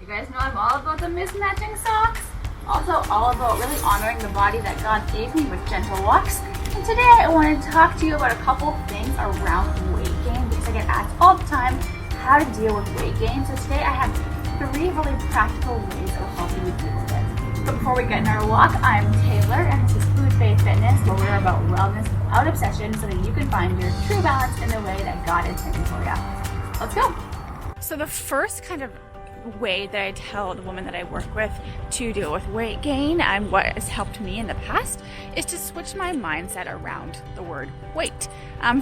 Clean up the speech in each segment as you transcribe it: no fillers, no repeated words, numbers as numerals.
You guys know I'm all about the mismatching socks. Also all about really honoring the body that God gave me with gentle walks. And today I wanted to talk to you about a couple things around weight gain because I get asked all the time how to deal with weight gain. So today I have 3 really practical ways of helping you deal with it. But before we get in our walk, I'm Taylor and this is Food Faith Fitness, where we're about wellness without obsession so that you can find your true balance in the way that God intended for you. Let's go. So the first kind of way that I tell the women that I work with to deal with weight gain and what has helped me in the past is to switch my mindset around the word weight.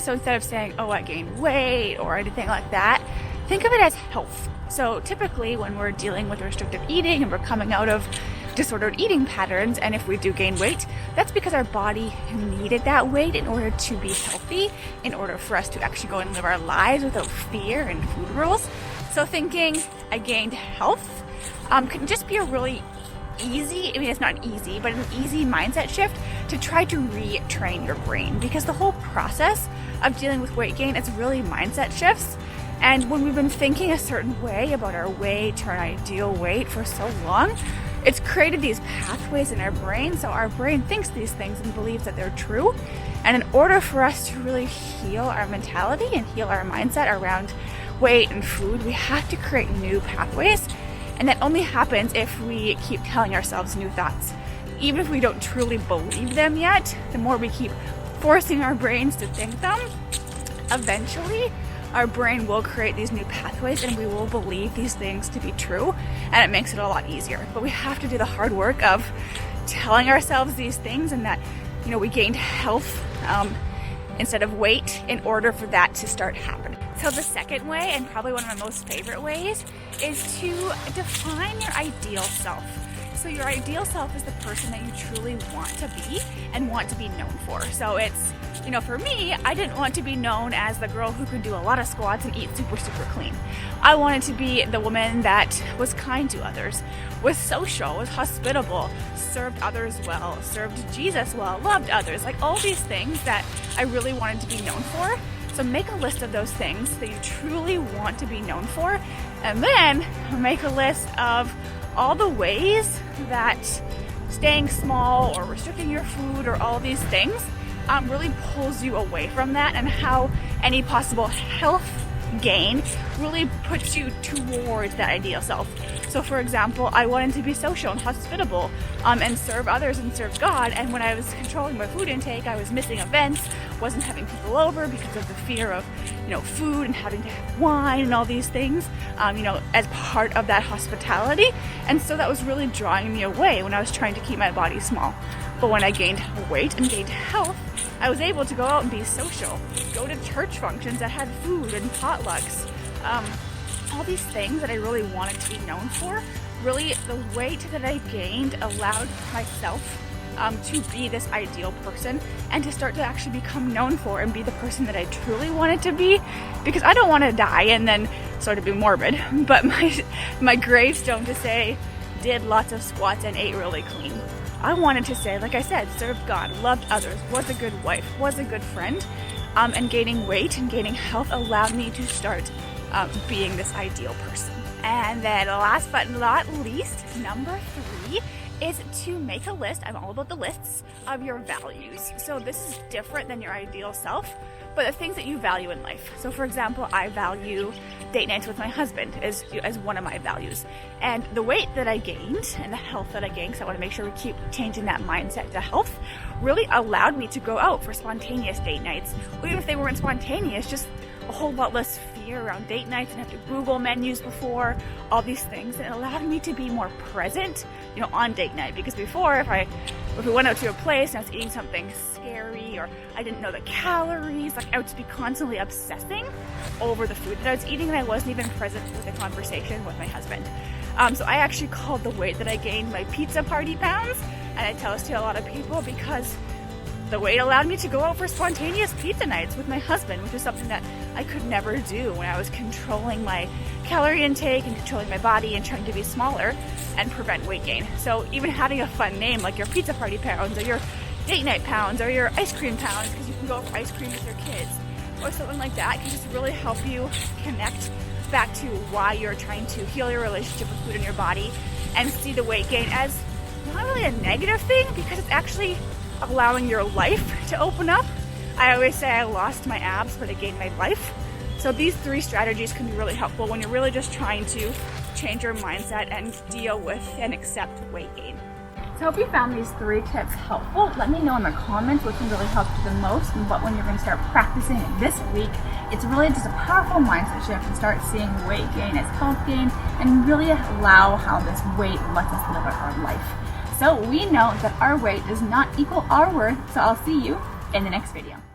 So instead of saying, oh, I gained weight or anything like that, think of it as health. So typically when we're dealing with restrictive eating and we're coming out of disordered eating patterns, and if we do gain weight, that's because our body needed that weight in order to be healthy, in order for us to actually go and live our lives without fear and food rules. So thinking I gained health can just be a really easy, it's not easy, but an easy mindset shift to try to retrain your brain, because the whole process of dealing with weight gain is really mindset shifts. And when we've been thinking a certain way about our weight or our ideal weight for so long, it's created these pathways in our brain. So our brain thinks these things and believes that they're true. And in order for us to really heal our mentality and heal our mindset around weight and food, we have to create new pathways. And that only happens if we keep telling ourselves new thoughts. Even if we don't truly believe them yet, the more we keep forcing our brains to think them, eventually our brain will create these new pathways and we will believe these things to be true, and it makes it a lot easier. But we have to do the hard work of telling ourselves these things and that, we gained health instead of weight in order for that to start happening. So the second way, and probably one of my most favorite ways, is to define your ideal self. So your ideal self is the person that you truly want to be and want to be known for. So it's, for me, I didn't want to be known as the girl who could do a lot of squats and eat super, super clean. I wanted to be the woman that was kind to others, was social, was hospitable, served others well, served Jesus well, loved others, like all these things that I really wanted to be known for. So make a list of those things that you truly want to be known for, and then make a list of all the ways that staying small or restricting your food or all these things really pulls you away from that, and how any possible health gain really puts you towards that ideal self. So for example, I wanted to be social and hospitable and serve others and serve God, and when I was controlling my food intake, I was missing events, wasn't having people over because of the fear of food and having to have wine and all these things as part of that hospitality. And so that was really drawing me away when I was trying to keep my body small. But when I gained weight and gained health, I was able to go out and be social, go to church functions that had food and potlucks, all these things that I really wanted to be known for. Really, the weight that I gained allowed myself to be this ideal person and to start to actually become known for and be the person that I truly wanted to be, because I don't want to die and then sort of be morbid, but my gravestone to say did lots of squats and ate really clean. I wanted to say, like I said, served God, loved others, was a good wife, was a good friend, and gaining weight and gaining health allowed me to start being this ideal person. And then last but not least, number 3 is to make a list. I'm all about the lists of your values. So this is different than your ideal self, but the things that you value in life. So for example, I value date nights with my husband as one of my values. And the weight that I gained and the health that I gained, because I want to make sure we keep changing that mindset to health, really allowed me to go out for spontaneous date nights. Or even if they weren't spontaneous, just a whole lot less fear around date nights and have to Google menus before, all these things. And it allowed me to be more present, on date night. Because before, if we went out to a place and I was eating something scary or I didn't know the calories, I would just be constantly obsessing over the food that I was eating, and I wasn't even present with the conversation with my husband. So I actually called the weight that I gained my pizza party pounds, and I tell this to a lot of people because the weight allowed me to go out for spontaneous pizza nights with my husband, which is something that I could never do when I was controlling my calorie intake and controlling my body and trying to be smaller and prevent weight gain. So even having a fun name like your pizza party pounds or your date night pounds or your ice cream pounds, because you can go for ice cream with your kids, or something like that, can just really help you connect reflect back to why you're trying to heal your relationship with food in your body and see the weight gain as not really a negative thing, because it's actually allowing your life to open up. I always say I lost my abs, but I gained my life. So these 3 strategies can be really helpful when you're really just trying to change your mindset and deal with and accept weight gain. So I hope you found these 3 tips helpful. Let me know in the comments which one really helped you the most and what one you're going to start practicing this week. It's really just a powerful mindset shift to start seeing weight gain as health gain and really allow how this weight lets us live our life. So we know that our weight does not equal our worth, so I'll see you in the next video.